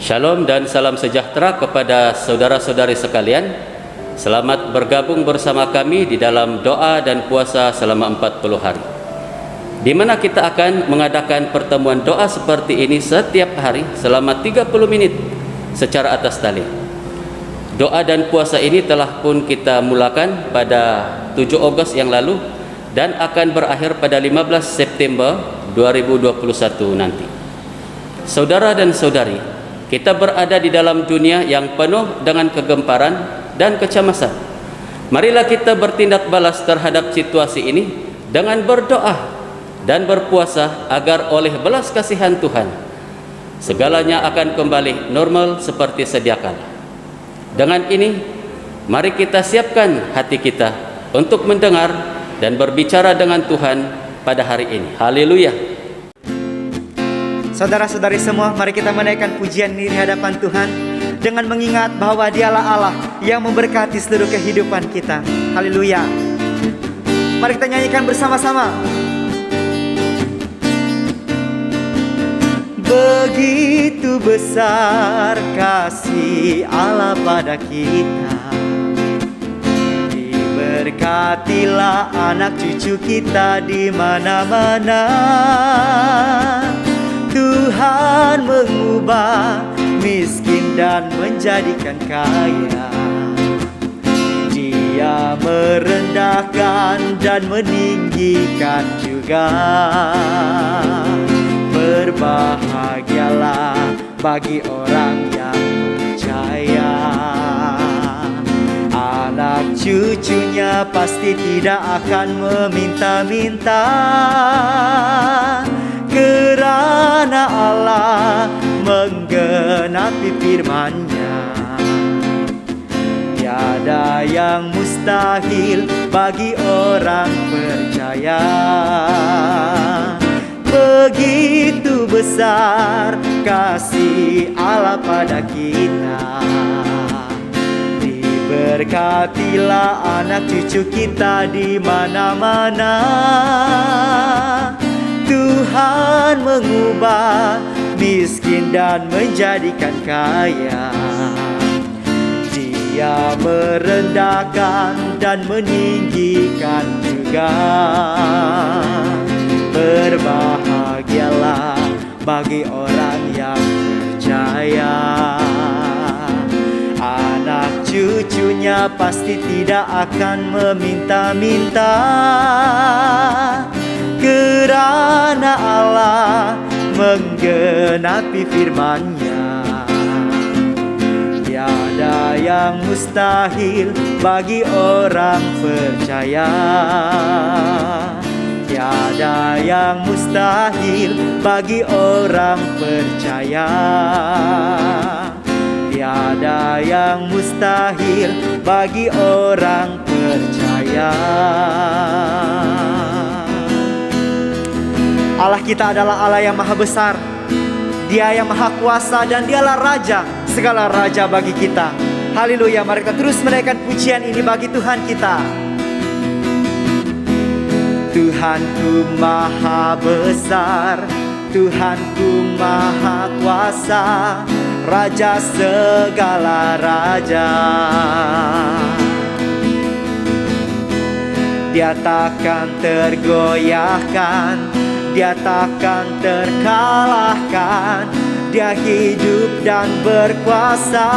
Shalom dan salam sejahtera kepada saudara-saudari sekalian. Selamat bergabung bersama kami di dalam doa dan puasa selama 40 hari, di mana kita akan mengadakan pertemuan doa seperti ini setiap hari selama 30 menit secara atas tali. Doa dan puasa ini telah pun kita mulakan pada 7 Ogos yang lalu dan akan berakhir pada 15 September 2021 nanti. Saudara dan saudari, kita berada di dalam dunia yang penuh dengan kegemparan dan kecemasan. Marilah kita bertindak balas terhadap situasi ini dengan berdoa dan berpuasa agar oleh belas kasihan Tuhan segalanya akan kembali normal seperti sedia kala. Dengan ini, mari kita siapkan hati kita untuk mendengar dan berbicara dengan Tuhan pada hari ini. Haleluya. Saudara-saudari semua, mari kita menaikkan pujian ini di hadapan Tuhan dengan mengingat bahwa Dialah Allah yang memberkati seluruh kehidupan kita. Haleluya. Mari kita nyanyikan bersama-sama. Begitu besar kasih Allah pada kita, diberkatilah anak cucu kita di mana-mana. Tuhan mengubah miskin dan menjadikan kaya. Dia merendahkan dan meninggikan juga. Berbahagialah bagi orang yang percaya. Anak cucunya pasti tidak akan meminta-minta, kerana Allah menggenapi firman-Nya. Tiada yang mustahil bagi orang percaya. Begitu besar kasih Allah pada kita, diberkatilah anak cucu kita di mana-mana. Tuhan mengubah miskin dan menjadikan kaya. Dia merendahkan dan meninggikan juga. Berbahagialah bagi orang yang percaya. Anak cucunya pasti tidak akan meminta-minta, kerana Allah menggenapi firman-Nya. Tiada yang mustahil bagi orang percaya. Tiada yang mustahil bagi orang percaya. Tiada yang mustahil bagi orang percaya. Allah kita adalah Allah yang maha besar. Dia yang maha kuasa dan Dialah Raja, segala raja bagi kita. Haleluya, mari kita terus menaikkan pujian ini bagi Tuhan kita. Tuhanku maha besar, Tuhanku maha kuasa, Raja segala raja. Dia takkan tergoyahkan, Dia takkan terkalahkan. Dia hidup dan berkuasa.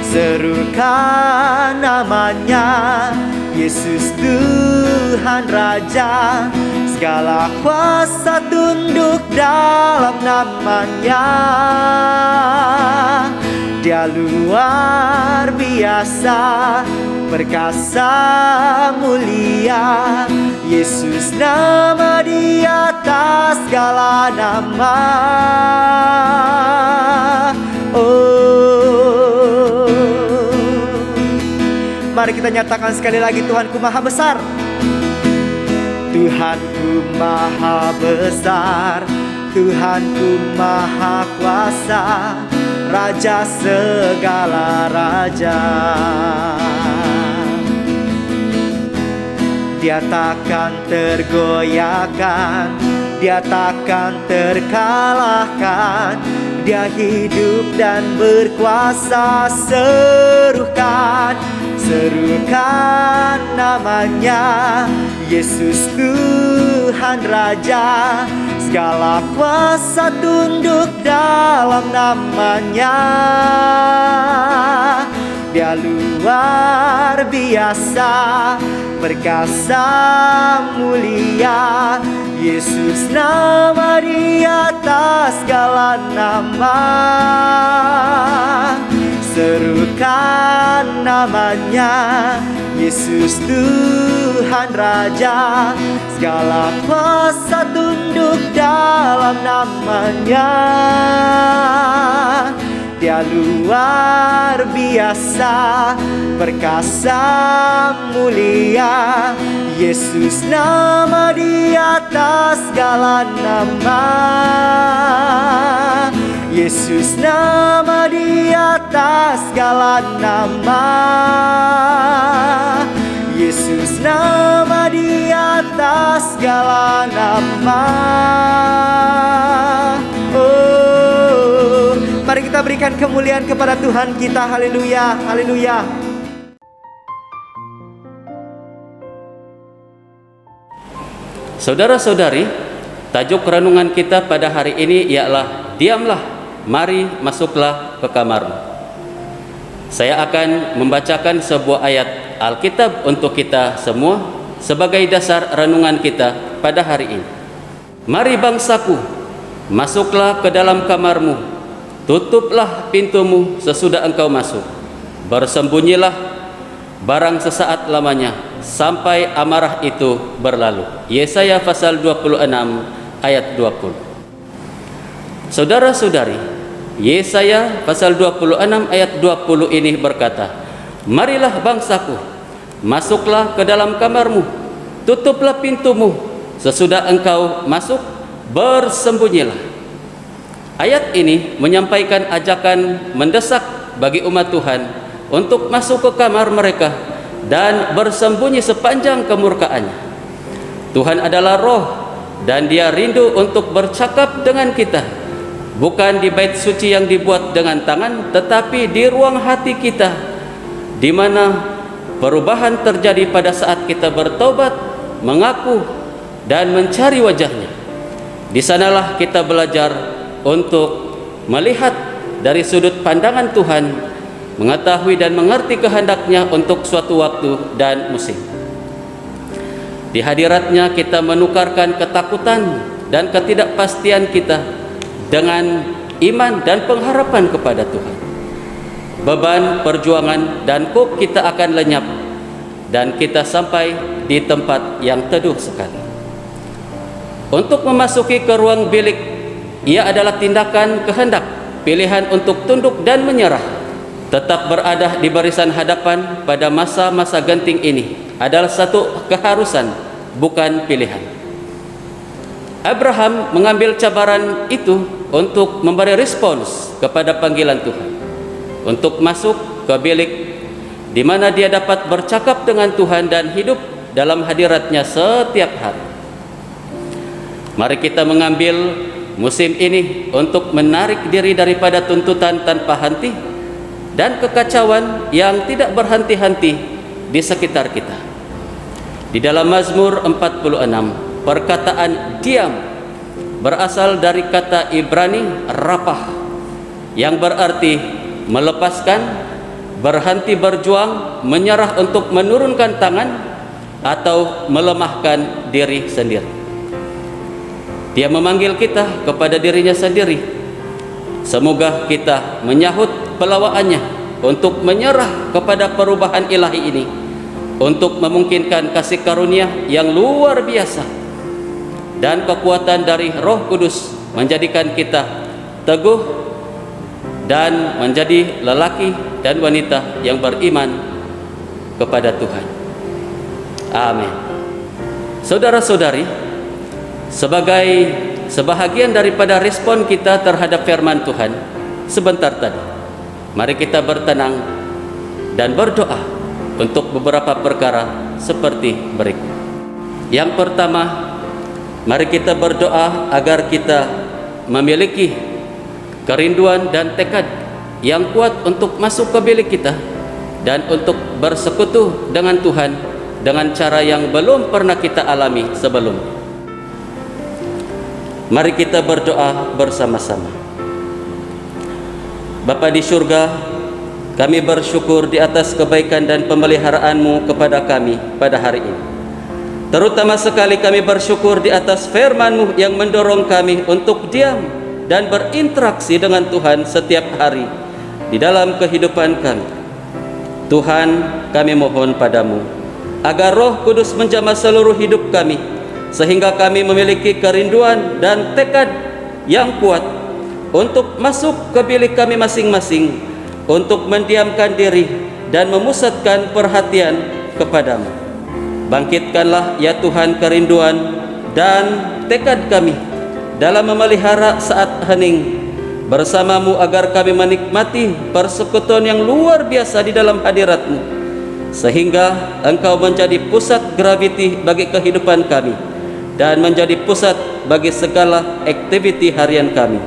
Serukan namanya, Yesus Tuhan Raja. Segala kuasa tunduk dalam namanya. Dia luar biasa, perkasa mulia. Yesus nama di atas segala nama. Oh, mari kita nyatakan sekali lagi, Tuhanku maha besar. Tuhanku maha besar, Tuhanku maha kuasa, Raja segala raja. Dia takkan tergoyahkan, Dia takkan terkalahkan. Dia hidup dan berkuasa. Serukan, serukan namanya, Yesus Tuhan Raja. Segala kuasa tunduk dalam namanya. Dia luar biasa, perkasa, mulia. Yesus nama di atas segala nama. Serukan namanya, Yesus Tuhan Raja. Segala kuasa tunduk dalam namanya. Dia luar biasa, perkasa, mulia. Yesus nama di atas segala nama. Yesus nama di atas segala nama. Yesus nama di atas segala nama. Oh, mari kita berikan kemuliaan kepada Tuhan kita. Haleluya, haleluya. Saudara-saudari, tajuk renungan kita pada hari ini ialah diamlah, mari masuklah ke kamarmu. Saya akan membacakan sebuah ayat Alkitab untuk kita semua sebagai dasar renungan kita pada hari ini. Mari bangsaku, masuklah ke dalam kamarmu, tutuplah pintumu sesudah engkau masuk. Bersembunyilah barang sesaat lamanya sampai amarah itu berlalu. Yesaya pasal 26 ayat 20. Saudara-saudari, Yesaya pasal 26 ayat 20 ini berkata, marilah bangsaku, masuklah ke dalam kamarmu, tutuplah pintumu, sesudah engkau masuk, bersembunyilah. Ayat ini menyampaikan ajakan mendesak bagi umat Tuhan untuk masuk ke kamar mereka dan bersembunyi sepanjang kemurkaannya. Tuhan adalah roh dan Dia rindu untuk bercakap dengan kita, bukan di bait suci yang dibuat dengan tangan, tetapi di ruang hati kita, di mana perubahan terjadi pada saat kita bertobat, mengaku dan mencari wajah-Nya. Di sanalah kita belajar untuk melihat dari sudut pandangan Tuhan, mengetahui dan mengerti kehendak-Nya untuk suatu waktu dan musim. Di hadirat-Nya kita menukarkan ketakutan dan ketidakpastian kita dengan iman dan pengharapan kepada Tuhan. Beban, perjuangan dan kuk kita akan lenyap dan kita sampai di tempat yang teduh sekali. Untuk memasuki ke ruang bilik, ia adalah tindakan kehendak, pilihan untuk tunduk dan menyerah. Tetap berada di barisan hadapan pada masa-masa genting ini adalah satu keharusan, bukan pilihan. Abraham mengambil cabaran itu untuk memberi respons kepada panggilan Tuhan, untuk masuk ke bilik di mana dia dapat bercakap dengan Tuhan dan hidup dalam hadirat-Nya setiap hari. Mari kita mengambil musim ini untuk menarik diri daripada tuntutan tanpa henti dan kekacauan yang tidak berhenti-henti di sekitar kita. Di dalam Mazmur 46, perkataan diam berasal dari kata Ibrani rapah, yang berarti melepaskan, berhenti berjuang, menyerah untuk menurunkan tangan, atau melemahkan diri sendiri. Dia memanggil kita kepada dirinya sendiri. Semoga kita menyahut pelawaannya untuk menyerah kepada perubahan ilahi ini, untuk memungkinkan kasih karunia yang luar biasa dan kekuatan dari Roh Kudus menjadikan kita teguh dan menjadi lelaki dan wanita yang beriman kepada Tuhan. Amin. Saudara-saudari, sebagai sebahagian daripada respon kita terhadap firman Tuhan sebentar tadi, mari kita bertenang dan berdoa untuk beberapa perkara seperti berikut. Yang pertama, Mari kita berdoa agar kita memiliki kerinduan dan tekad yang kuat untuk masuk ke bilik kita dan untuk bersekutu dengan Tuhan dengan cara yang belum pernah kita alami sebelumnya. Mari kita berdoa bersama-sama. Bapa di surga, kami bersyukur di atas kebaikan dan pemeliharaan-Mu kepada kami pada hari ini. Terutama sekali kami bersyukur di atas firman-Mu yang mendorong kami untuk diam dan berinteraksi dengan Tuhan setiap hari di dalam kehidupan kami. Tuhan, kami mohon padamu agar Roh Kudus menjamah seluruh hidup kami, sehingga kami memiliki kerinduan dan tekad yang kuat untuk masuk ke bilik kami masing-masing, untuk mendiamkan diri dan memusatkan perhatian kepadamu. Bangkitkanlah ya Tuhan kerinduan dan tekad kami dalam memelihara saat hening bersamamu, agar kami menikmati persekutuan yang luar biasa di dalam hadirat-Mu, sehingga Engkau menjadi pusat graviti bagi kehidupan kami dan menjadi pusat bagi segala aktiviti harian kami.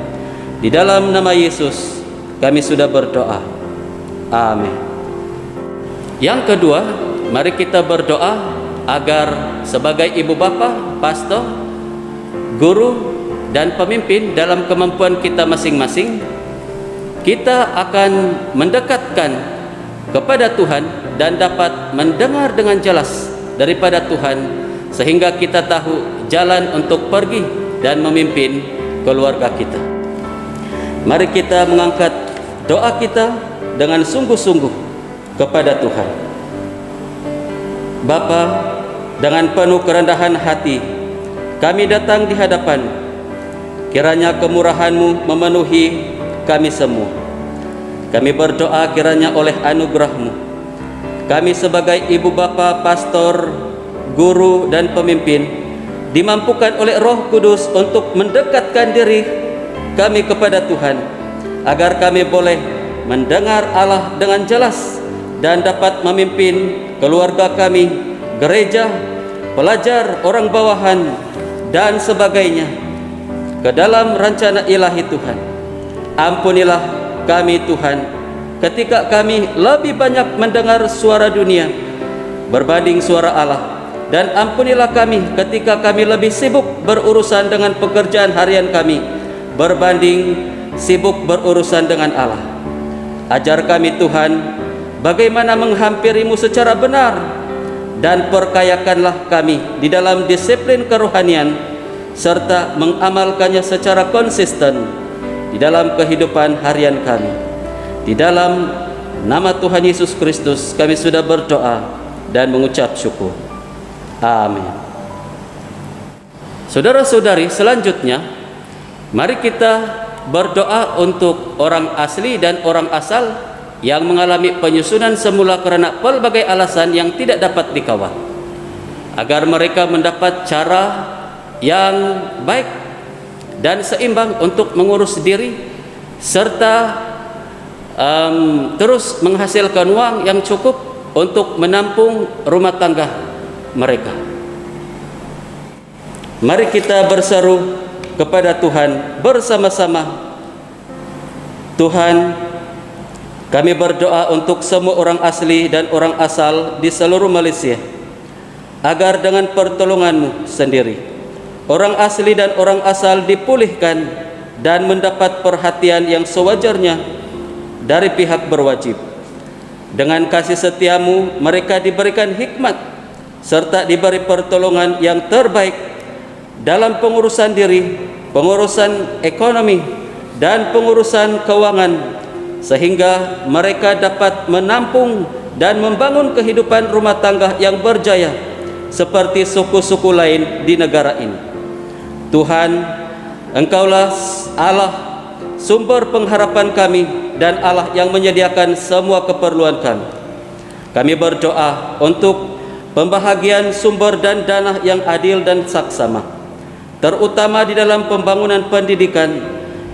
Di dalam nama Yesus kami sudah berdoa. Amin. Yang kedua, mari kita berdoa agar sebagai ibu bapa, pastor, guru dan pemimpin dalam kemampuan kita masing-masing, kita akan mendekatkan kepada Tuhan dan dapat mendengar dengan jelas daripada Tuhan, sehingga kita tahu jalan untuk pergi dan memimpin keluarga kita. Mari kita mengangkat doa kita dengan sungguh-sungguh kepada Tuhan. Bapa, dengan penuh kerendahan hati kami datang di hadapan-Mu. Kiranya kemurahan-Mu memenuhi kami semua. Kami berdoa kiranya oleh anugerah-Mu, kami sebagai ibu bapa, pastor, guru dan pemimpin dimampukan oleh Roh Kudus untuk mendekatkan diri kami kepada Tuhan, agar kami boleh mendengar Allah dengan jelas dan dapat memimpin keluarga kami, gereja, pelajar, orang bawahan dan sebagainya ke dalam rencana ilahi Tuhan. Ampunilah kami Tuhan ketika kami lebih banyak mendengar suara dunia berbanding suara Allah, dan ampunilah kami ketika kami lebih sibuk berurusan dengan pekerjaan harian kami berbanding sibuk berurusan dengan Allah. Ajar kami Tuhan bagaimana menghampiri-Mu secara benar, dan perkayakanlah kami di dalam disiplin kerohanian serta mengamalkannya secara konsisten di dalam kehidupan harian kami. Di dalam nama Tuhan Yesus Kristus kami sudah berdoa dan mengucap syukur. Amin. Saudara-saudari, selanjutnya mari kita berdoa untuk orang asli dan orang asal yang mengalami penyusunan semula karena pelbagai alasan yang tidak dapat dikawal, agar mereka mendapat cara yang baik dan seimbang untuk mengurus diri serta terus menghasilkan uang yang cukup untuk menampung rumah tangga mereka. Mari kita berseru kepada Tuhan bersama-sama. Tuhan, kami berdoa untuk semua orang asli dan orang asal di seluruh Malaysia, agar dengan pertolongan-Mu sendiri orang asli dan orang asal dipulihkan dan mendapat perhatian yang sewajarnya dari pihak berwajib. Dengan kasih setia-Mu mereka diberikan hikmat serta diberi pertolongan yang terbaik dalam pengurusan diri, pengurusan ekonomi dan pengurusan keuangan, sehingga mereka dapat menampung dan membangun kehidupan rumah tangga yang berjaya seperti suku-suku lain di negara ini. Tuhan, Engkaulah Allah sumber pengharapan kami dan Allah yang menyediakan semua keperluan kami. Kami berdoa untuk pembahagian sumber dan dana yang adil dan saksama, terutama di dalam pembangunan pendidikan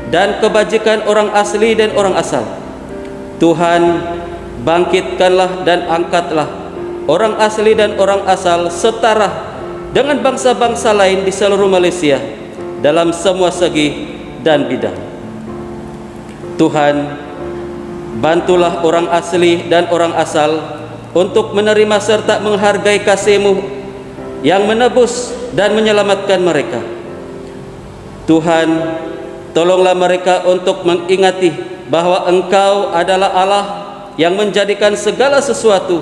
dan kebajikan orang asli dan orang asal. Tuhan, bangkitkanlah dan angkatlah orang asli dan orang asal setara dengan bangsa-bangsa lain di seluruh Malaysia dalam semua segi dan bidang. Tuhan, bantulah orang asli dan orang asal untuk menerima serta menghargai kasih-Mu yang menebus dan menyelamatkan mereka. Tuhan, tolonglah mereka untuk mengingati bahwa Engkau adalah Allah yang menjadikan segala sesuatu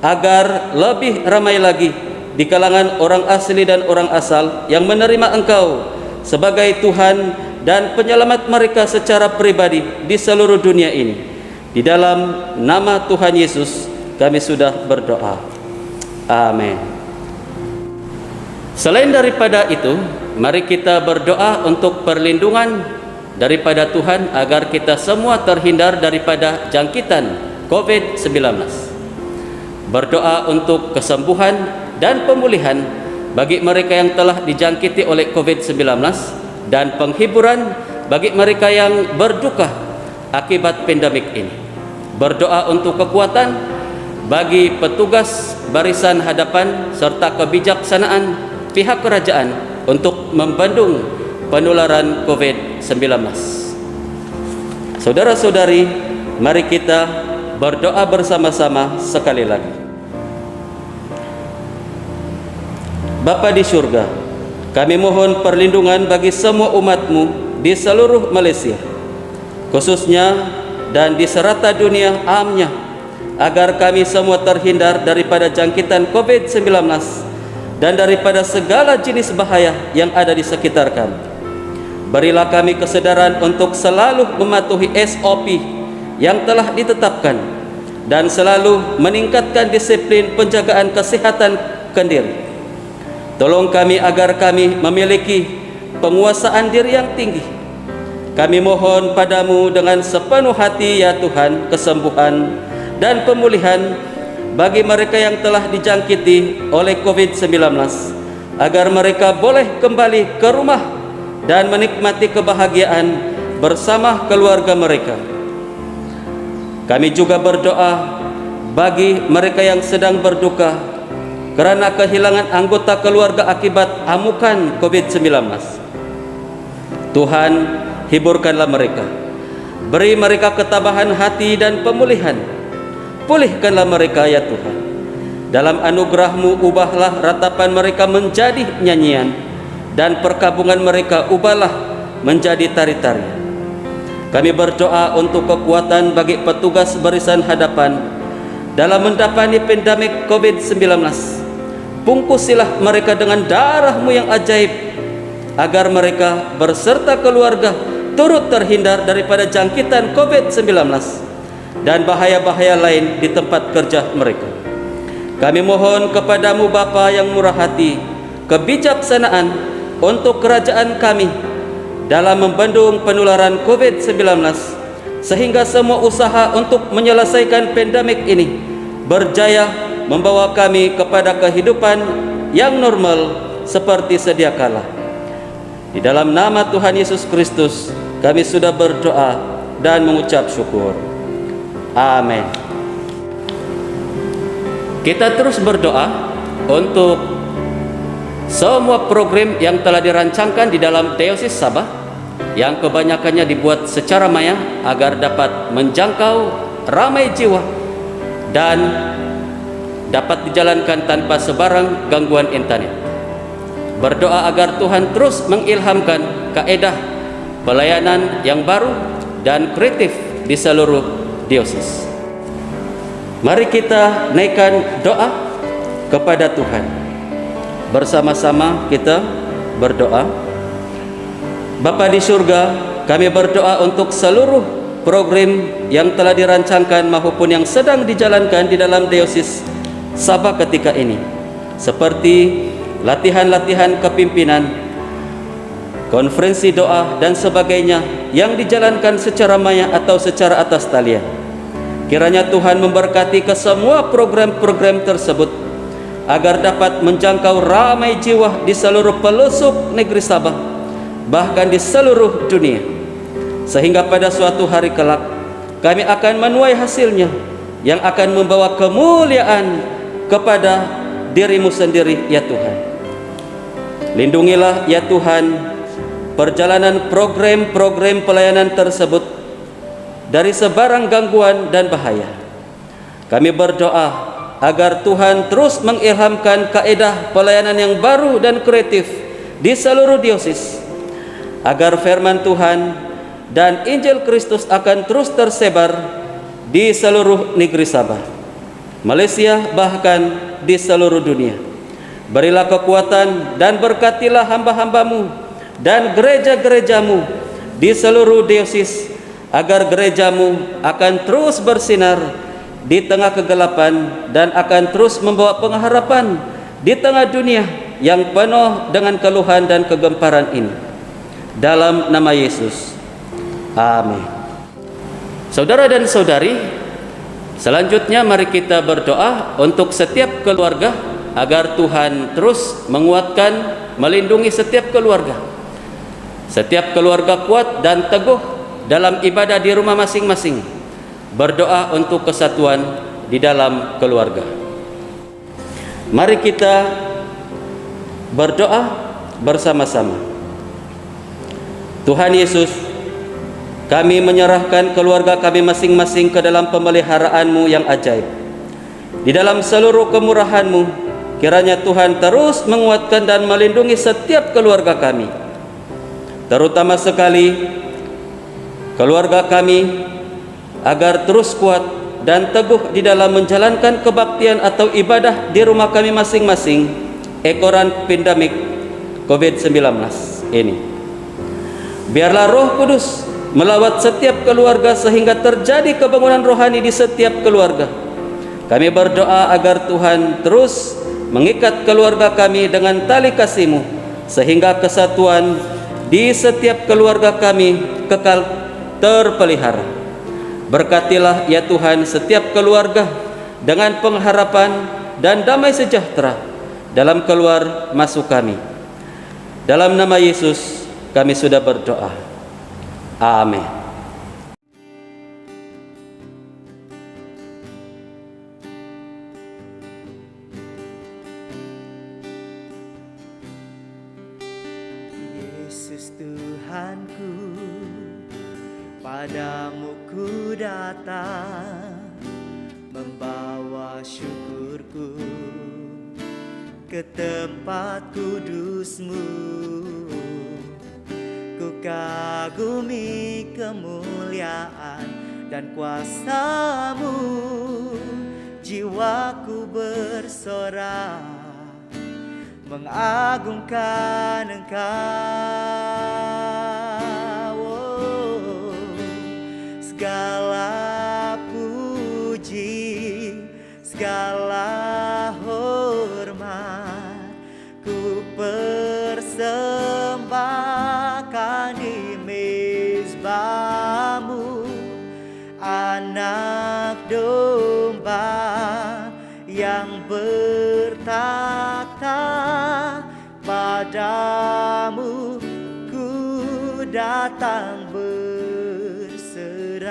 agar lebih ramai lagi di kalangan orang asli dan orang asal yang menerima Engkau sebagai Tuhan dan penyelamat mereka secara pribadi di seluruh dunia ini. Di dalam nama Tuhan Yesus kami sudah berdoa. Amin. Selain daripada itu, mari kita berdoa untuk perlindungan daripada Tuhan agar kita semua terhindar daripada jangkitan COVID-19. Berdoa untuk kesembuhan dan pemulihan bagi mereka yang telah dijangkiti oleh COVID-19 dan penghiburan bagi mereka yang berduka akibat pandemik ini. Berdoa untuk kekuatan bagi petugas barisan hadapan serta kebijaksanaan pihak kerajaan untuk membendung penularan COVID-19. Saudara-saudari, mari kita berdoa bersama-sama sekali lagi. Bapa di surga, kami mohon perlindungan bagi semua umat-Mu di seluruh Malaysia, khususnya dan di serata dunia amnya, agar kami semua terhindar daripada jangkitan COVID-19 dan daripada segala jenis bahaya yang ada di sekitar kami. Berilah kami kesedaran untuk selalu mematuhi SOP yang telah ditetapkan dan selalu meningkatkan disiplin penjagaan kesehatan kendiri. Tolong kami agar kami memiliki penguasaan diri yang tinggi. Kami mohon padamu dengan sepenuh hati ya Tuhan, kesembuhan dan pemulihan bagi mereka yang telah dijangkiti oleh COVID-19, agar mereka boleh kembali ke rumah dan menikmati kebahagiaan bersama keluarga mereka. Kami juga berdoa bagi mereka yang sedang berduka kerana kehilangan anggota keluarga akibat amukan COVID-19. Tuhan, hiburkanlah mereka. Beri mereka ketabahan hati dan pemulihan. Pulihkanlah mereka ya Tuhan. Dalam anugerah-Mu ubahlah ratapan mereka menjadi nyanyian, dan perkabungan mereka ubahlah menjadi tari-tarian. Kami berdoa untuk kekuatan bagi petugas barisan hadapan dalam mendapati pandemik COVID-19. Bungkusilah mereka dengan darah-Mu yang ajaib, agar mereka berserta keluarga turut terhindar daripada jangkitan COVID-19 dan bahaya-bahaya lain di tempat kerja mereka. Kami mohon kepadamu Bapa yang murah hati, kebijaksanaan untuk kerajaan kami dalam membendung penularan COVID-19, sehingga semua usaha untuk menyelesaikan pandemik ini berjaya membawa kami kepada kehidupan yang normal seperti sedia kala. Di dalam nama Tuhan Yesus Kristus kami sudah berdoa dan mengucap syukur. Amin. Kita terus berdoa untuk semua program yang telah dirancangkan di dalam Diosis Sabah, yang kebanyakannya dibuat secara maya agar dapat menjangkau ramai jiwa dan dapat dijalankan tanpa sebarang gangguan internet. Berdoa agar Tuhan terus mengilhamkan kaedah pelayanan yang baru dan kreatif di seluruh diosis. Mari kita naikkan doa kepada Tuhan. Bersama-sama kita berdoa. Bapa di surga, kami berdoa untuk seluruh program yang telah dirancangkan maupun yang sedang dijalankan di dalam Diosis Sabah ketika ini, seperti latihan-latihan kepimpinan, konferensi doa dan sebagainya yang dijalankan secara maya atau secara atas talian. Kiranya Tuhan memberkati ke semua program-program tersebut, agar dapat menjangkau ramai jiwa di seluruh pelosok negeri Sabah, bahkan di seluruh dunia, sehingga pada suatu hari kelak kami akan menuai hasilnya yang akan membawa kemuliaan kepada diri-Mu sendiri ya Tuhan. Lindungilah ya Tuhan perjalanan program-program pelayanan tersebut dari sebarang gangguan dan bahaya. Kami berdoa agar Tuhan terus mengilhamkan kaedah pelayanan yang baru dan kreatif di seluruh diosis, agar firman Tuhan dan Injil Kristus akan terus tersebar di seluruh negeri Sabah, Malaysia, bahkan di seluruh dunia. Berilah kekuatan dan berkatilah hamba-hambamu dan gereja-gerejamu di seluruh diosis, agar gerejamu akan terus bersinar di tengah kegelapan dan akan terus membawa pengharapan di tengah dunia yang penuh dengan keluhan dan kegemparan ini. Dalam nama Yesus, amin. Saudara dan saudari, selanjutnya mari kita berdoa untuk setiap keluarga agar Tuhan terus menguatkan, melindungi setiap keluarga. Setiap keluarga kuat dan teguh dalam ibadah di rumah masing-masing. Berdoa untuk kesatuan di dalam keluarga. Mari kita berdoa bersama-sama. Tuhan Yesus, kami menyerahkan keluarga kami masing-masing ke dalam pemeliharaan-Mu yang ajaib. Di dalam seluruh kemurahan-Mu, kiranya Tuhan terus menguatkan dan melindungi setiap keluarga kami, terutama sekali keluarga kami, agar terus kuat dan teguh di dalam menjalankan kebaktian atau ibadah di rumah kami masing-masing ekoran pandemik COVID-19 ini. Biarlah Roh Kudus melawat setiap keluarga sehingga terjadi kebangunan rohani di setiap keluarga. Kami berdoa agar Tuhan terus mengikat keluarga kami dengan tali kasih-Mu, sehingga kesatuan di setiap keluarga kami kekal terpelihara. Berkatilah ya Tuhan setiap keluarga dengan pengharapan dan damai sejahtera dalam keluar masuk kami. Dalam nama Yesus kami sudah berdoa. Amin. Yesus Tuhanku, padamu ku datang, membawa syukurku ke tempat kudus-Mu. Ku kagumi kemuliaan dan kuasa-Mu, jiwaku bersorak mengagungkan Engkau. Oh, segala puji, segala hormat ku persembahkan di mezbah-Mu, anak domba yang bertakhta. Padamu ku datang berserah.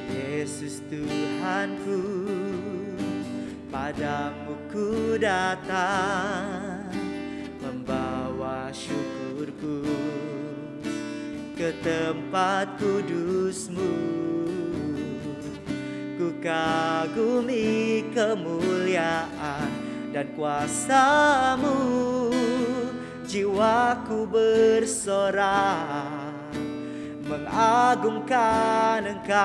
Yesus Tuhanku, padamu ku datang, membawa syukurku ke tempat kudus-Mu. Ku kagumi kemuliaan dan kuasa-Mu, jiwaku bersorak mengagungkan Engkau.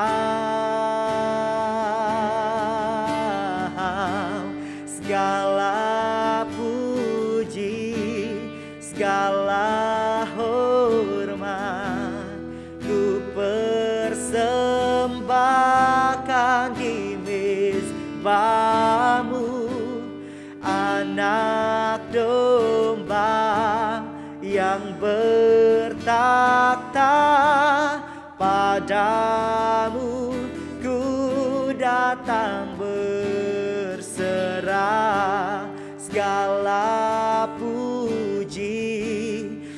Segala puji, segala hormat ku persembahkan di mezbah-Mu, anak domba yang bertakhta. Padamu ku datang berserah. Segala puji,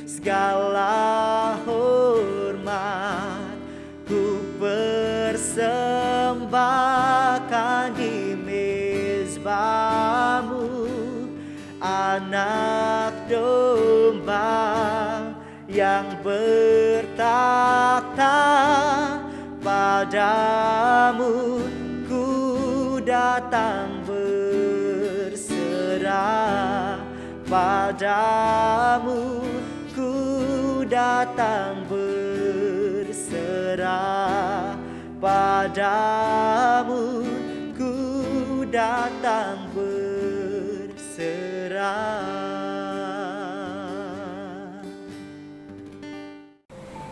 segala hormat ku persembahkan hambamu, anak domba yang bertakhta. Padamu ku datang berserah, padamu ku datang berserah, padamu ku datang berserah.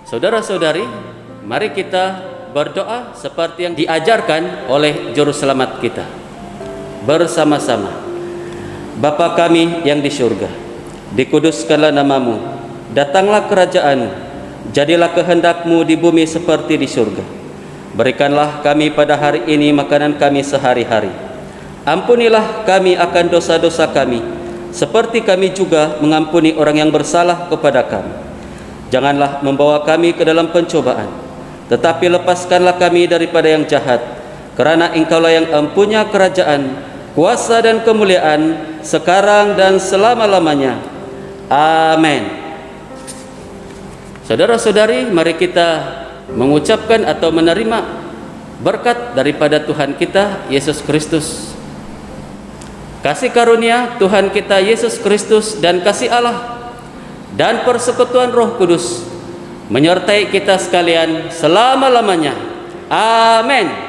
Saudara-saudari, mari kita berdoa seperti yang diajarkan oleh juru selamat kita bersama-sama. Bapa kami yang di surga, dikuduskanlah namamu, datanglah kerajaan, jadilah kehendak-Mu di bumi seperti di surga. Berikanlah kami pada hari ini makanan kami sehari-hari. Ampunilah kami akan dosa-dosa kami, seperti kami juga mengampuni orang yang bersalah kepada kami. Janganlah membawa kami ke dalam pencobaan, tetapi lepaskanlah kami daripada yang jahat, karena Engkaulah yang empunya kerajaan, kuasa dan kemuliaan sekarang dan selama-lamanya. Amin. Saudara-saudari, mari kita mengucapkan atau menerima berkat daripada Tuhan kita Yesus Kristus. Kasih karunia Tuhan kita Yesus Kristus dan kasih Allah dan persekutuan Roh Kudus menyertai kita sekalian selama-lamanya. Amin.